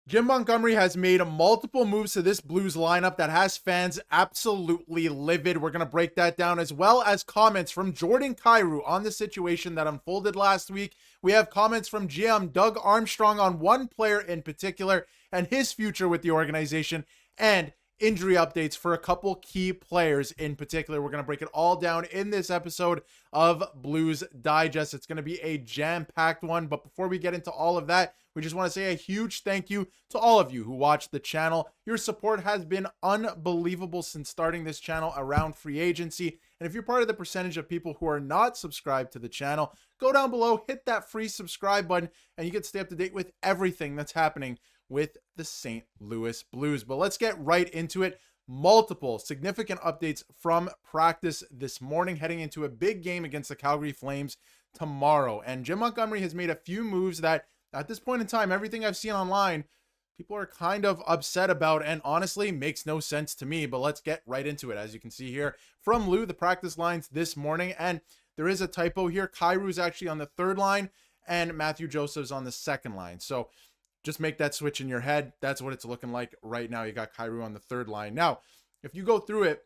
Jim Montgomery has made multiple moves to this Blues lineup that has fans absolutely livid. We're going to break that down, as well as comments from Jordan Kyrou on the situation that unfolded last week. We have comments from GM Doug Armstrong on one player in particular and his future with the organization, and injury updates for a couple key players in particular. We're going to break it all down in this episode of Blues Digest. It's going to be a jam-packed one, but before we get into all of that, we just want to say a huge thank you to all of you who watch the channel. Your support has been unbelievable since starting this channel around free agency. And if you're part of the percentage of people who are not subscribed to the channel, go down below, hit that free subscribe button, and you get to stay up to date with everything that's happening with the St. Louis Blues. But let's get right into it. Multiple significant updates from practice this morning, heading into a big game against the Calgary Flames tomorrow. And Jim Montgomery has made a few moves that, at this point in time, everything I've seen online, people are kind of upset about, and honestly makes no sense to me. But let's get right into it. As you can see here from Lou, the practice lines this morning, and there is a typo here. Kyrou's actually on the third line and Matthew Joseph's on the second line. So just make that switch in your head. That's what it's looking like right now. You got Kyrou on the third line. Now, if you go through it,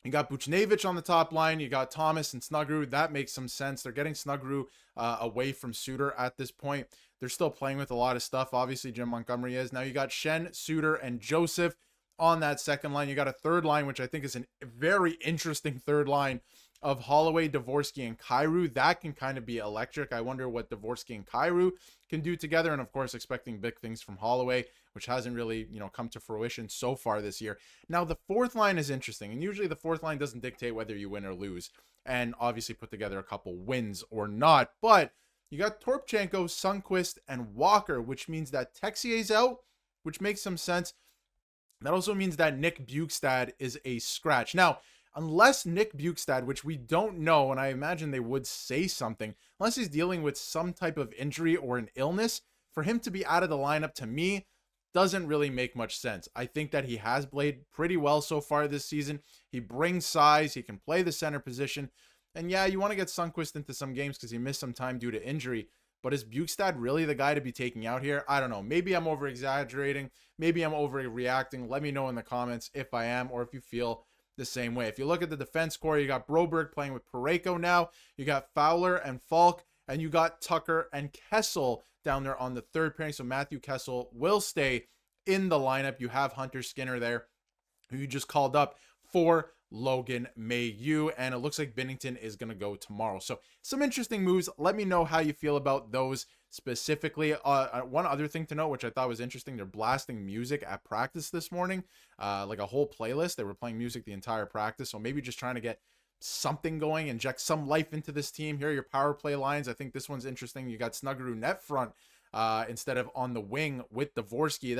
you got Buchnevich on the top line. You got Thomas and Snuggerud. That makes some sense. They're getting Snuggerud away from Suter at this point. They're still playing with a lot of stuff. Obviously, Jim Montgomery is. Now you got Schenn, Suter, and Joseph on that second line. You got a third line, which I think is a very interesting third line of Holloway, Dvorsky, and Kyrou. That can kind of be electric. I wonder what Dvorsky and Kyrou can do together. And of course, expecting big things from Holloway, which hasn't really, come to fruition so far this year. Now, the fourth line is interesting. And usually the fourth line doesn't dictate whether you win or lose. And obviously put together a couple wins or not. But you got Torpchenko, Sundqvist, and Walker, which means that Texier's out, which makes some sense. That also means that Nick Bjugstad is a scratch. Now, unless Nick Bjugstad, which we don't know, and I imagine they would say something, unless he's dealing with some type of injury or an illness, for him to be out of the lineup, to me, doesn't really make much sense. I think that he has played pretty well so far this season. He brings size. He can play the center position. And yeah, you want to get Sundqvist into some games because he missed some time due to injury. But is Bjugstad really the guy to be taking out here? I don't know. Maybe I'm over-exaggerating. Maybe I'm overreacting. Let me know in the comments if I am, or if you feel the same way. If you look at the defense core, you got Broberg playing with Parayko now. You got Fowler and Falk, and you got Tucker and Kessel down there on the third pairing. So Matthew Kessel will stay in the lineup. You have Hunter Skinner there, who you just called up for Logan Mailloux, and it looks like Binnington is going to go tomorrow. So some interesting moves. Let me know how you feel about those specifically. One other thing to note, which I thought was interesting, they're blasting music at practice this morning, like a whole playlist. They were playing music the entire practice, so maybe just trying to get something going, inject some life into this team. Here are your power play lines. I think this one's interesting. You got Snuggerud net front instead of on the wing with Dvorsky.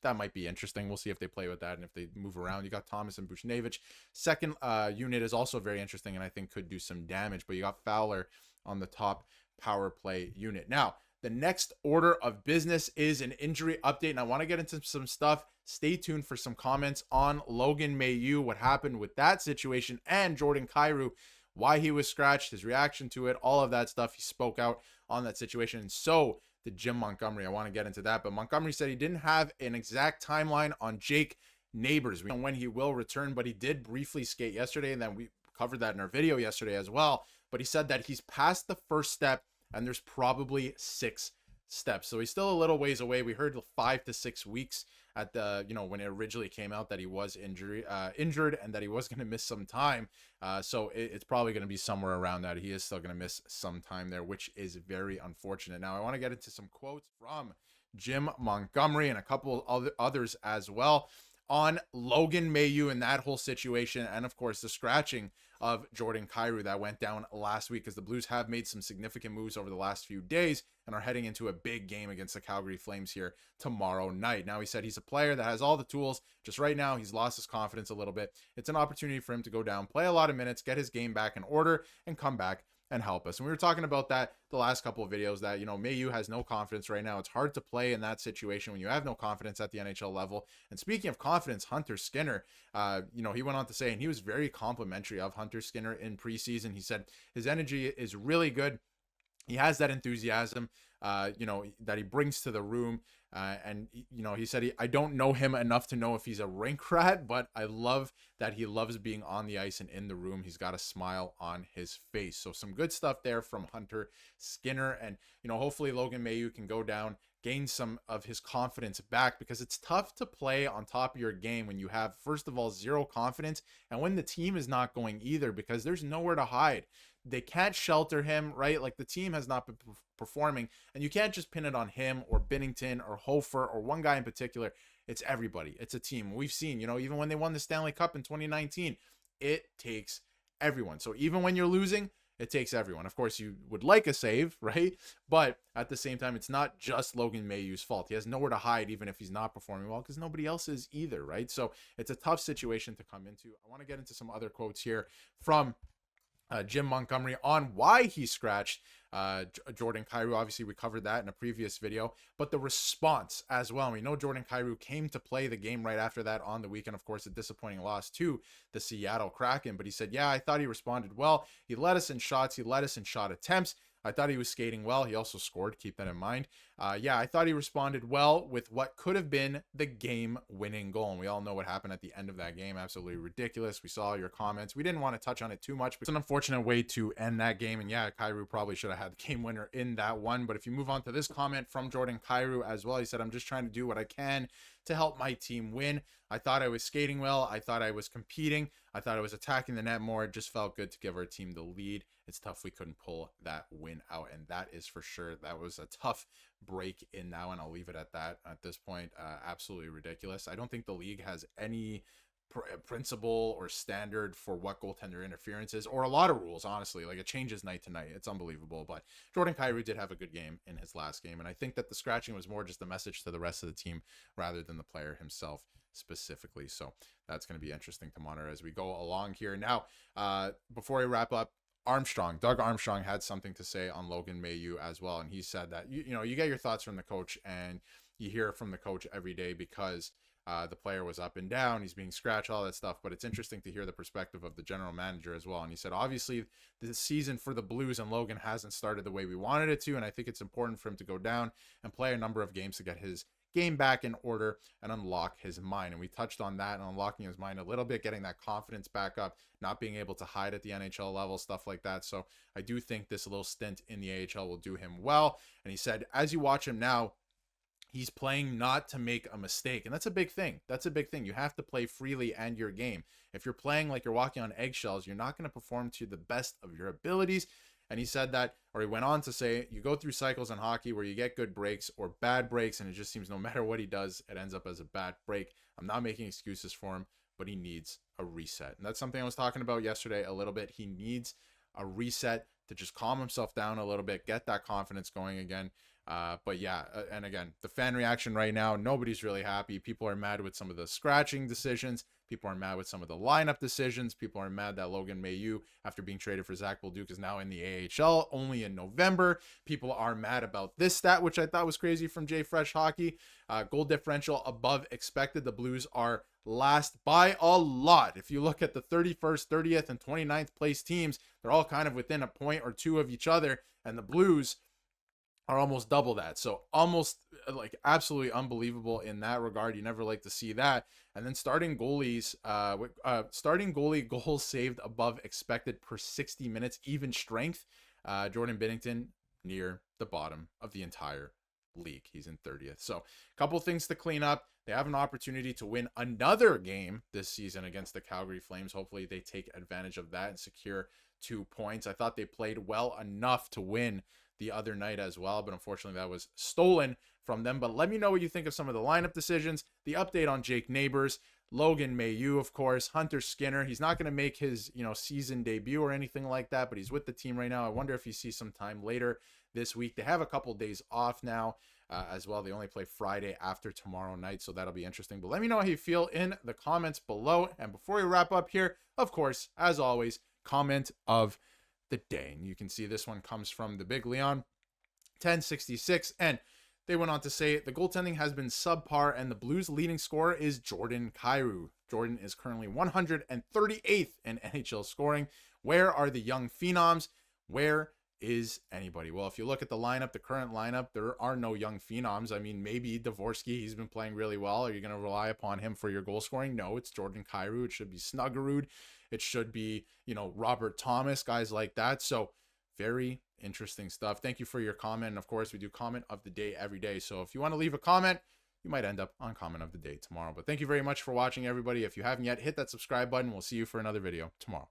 That might be interesting. We'll see if they play with that and if they move around. You got Thomas and Buchnevich. Second unit is also very interesting and I think could do some damage, but you got Fowler on the top power play unit. Now, the next order of business is an injury update, and I want to get into some stuff. Stay tuned for some comments on Logan Mailloux, what happened with that situation, and Jordan Kyrou, why he was scratched, his reaction to it, all of that stuff. He spoke out on that situation, and so did Jim Montgomery. I want to get into that, but Montgomery said he didn't have an exact timeline on Jake Neighbors. We don't know when he will return, but he did briefly skate yesterday, and then we covered that in our video yesterday as well. But he said that he's past the first step, and there's probably 6 steps. So he's still a little ways away. We heard 5 to 6 weeks at the, when it originally came out that he was injured and that he was going to miss some time. So it's probably going to be somewhere around that. He is still going to miss some time there, which is very unfortunate. Now, I want to get into some quotes from Jim Montgomery and a couple of others as well on Logan Mailloux and that whole situation, and of course the scratching of Jordan Kyrou that went down last week, because the Blues have made some significant moves over the last few days and are heading into a big game against the Calgary Flames here tomorrow night. Now, he said he's a player that has all the tools. Just right now, he's lost his confidence a little bit. It's an opportunity for him to go down, play a lot of minutes, get his game back in order, and come back and help us. And we were talking about that the last couple of videos, that, Mailloux has no confidence right now. It's hard to play in that situation when you have no confidence at the NHL level. And speaking of confidence, Hunter Skinner, he went on to say, and he was very complimentary of Hunter Skinner in preseason. He said his energy is really good. he has that enthusiasm, that he brings to the room. And he said, I don't know him enough to know if he's a rink rat, but I love that he loves being on the ice and in the room. He's got a smile on his face. So some good stuff there from Hunter Skinner. And, hopefully Logan Mailloux can go down, gain some of his confidence back, because it's tough to play on top of your game when you have, first of all, zero confidence, and when the team is not going either, because there's nowhere to hide. They can't shelter him, right? Like, the team has not been performing, and you can't just pin it on him or Binnington or Hofer or one guy in particular. It's everybody. It's a team. We've seen, even when they won the Stanley Cup in 2019, it takes everyone. So even when you're losing, it takes everyone. Of course, you would like a save, right? But at the same time, it's not just Logan Mailloux's fault. He has nowhere to hide, even if he's not performing well, because nobody else is either, right? So it's a tough situation to come into. I want to get into some other quotes here from Jim Montgomery on why he scratched Jordan Kyrou. Obviously, we covered that in a previous video, but the response as well. We know Jordan Kyrou came to play the game right after that on the weekend. Of course, a disappointing loss to the Seattle Kraken, but he said, yeah, I thought he responded well. He led us in shots. He led us in shot attempts. I thought he was skating well. He also scored. Keep that in mind. I thought he responded well with what could have been the game-winning goal. And we all know what happened at the end of that game. Absolutely ridiculous. We saw your comments. We didn't want to touch on it too much, but it's an unfortunate way to end that game. And Kyrou probably should have had the game winner in that one. But if you move on to this comment from Jordan Kyrou as well, he said, I'm just trying to do what I can to help my team win. I thought I was skating well. I thought I was competing. I thought I was attacking the net more. It just felt good to give our team the lead. It's tough we couldn't pull that win out, and that is for sure. That was a tough break in that one. I'll leave it at that at this point. Absolutely ridiculous. I don't think the league has any principle or standard for what goaltender interference is, or a lot of rules, honestly. Like, it changes night to night. It's unbelievable. But Jordan Kyrou did have a good game in his last game, and I think that the scratching was more just a message to the rest of the team rather than the player himself specifically. So that's going to be interesting to monitor as we go along here. Now, before I wrap up, Doug Armstrong had something to say on Logan Mailloux as well, and he said that you get your thoughts from the coach, and you hear from the coach every day, because the player was up and down, he's being scratched, all that stuff, but it's interesting to hear the perspective of the general manager as well. And he said, obviously, the season for the Blues and Logan hasn't started the way we wanted it to, and I think it's important for him to go down and play a number of games to get his game back in order and unlock his mind. And we touched on that and unlocking his mind a little bit, getting that confidence back up, not being able to hide at the NHL level, stuff like that. So I do think this little stint in the AHL will do him well. And he said, as you watch him now, he's playing not to make a mistake. And that's a big thing. You have to play freely and your game. If you're playing like you're walking on eggshells, you're not going to perform to the best of your abilities. And he said that, or he went on to say, you go through cycles in hockey where you get good breaks or bad breaks, and it just seems no matter what he does, it ends up as a bad break. I'm not making excuses for him, but he needs a reset. And that's something I was talking about yesterday a little bit. He needs a reset to just calm himself down a little bit, get that confidence going again. And again, the fan reaction right now, nobody's really happy. People are mad with some of the scratching decisions. People are mad with some of the lineup decisions. People are mad that Logan Mailloux, after being traded for Zach Bolduc, is now in the AHL only in November. People are mad about this stat, which I thought was crazy from Jay Fresh Hockey. Goal differential above expected. The Blues are last by a lot. If you look at the 31st, 30th, and 29th place teams, they're all kind of within a point or two of each other, and the Blues are almost double that. So almost like absolutely unbelievable in that regard. You never like to see that. And then starting goalie goals saved above expected per 60 minutes, even strength. Jordan Binnington near the bottom of the entire league. He's in 30th. So a couple things to clean up. They have an opportunity to win another game this season against the Calgary Flames. Hopefully they take advantage of that and secure 2 points. I thought they played well enough to win the other night as well, but unfortunately that was stolen from them. But let me know what you think of some of the lineup decisions, the update on Jake Neighbors, Logan Mailloux, of course, Hunter Skinner. He's not going to make his season debut or anything like that, but he's with the team right now. I wonder if he sees some time later this week. They have a couple days off now as well. They only play Friday after tomorrow night, so that'll be interesting. But let me know how you feel in the comments below. And before we wrap up here, of course, as always, comment of the day. And you can see this one comes from the Big Leon 1066, and they went on to say the goaltending has been subpar and the Blues leading scorer is Jordan Kyrou. Jordan is currently 138th in NHL scoring. Where are the young phenoms? Where is anybody. Well, if you look at the lineup, the current lineup, there are no young phenoms. I mean, maybe Dvorsky, he's been playing really well. Are you going to rely upon him for your goal scoring? No, it's Jordan Kyrou. It should be Snuggerud. It should be, Robert Thomas, guys like that. So very interesting stuff. Thank you for your comment. And of course, we do comment of the day every day. So if you want to leave a comment, you might end up on comment of the day tomorrow. But thank you very much for watching, everybody. If you haven't yet, hit that subscribe button. We'll see you for another video tomorrow.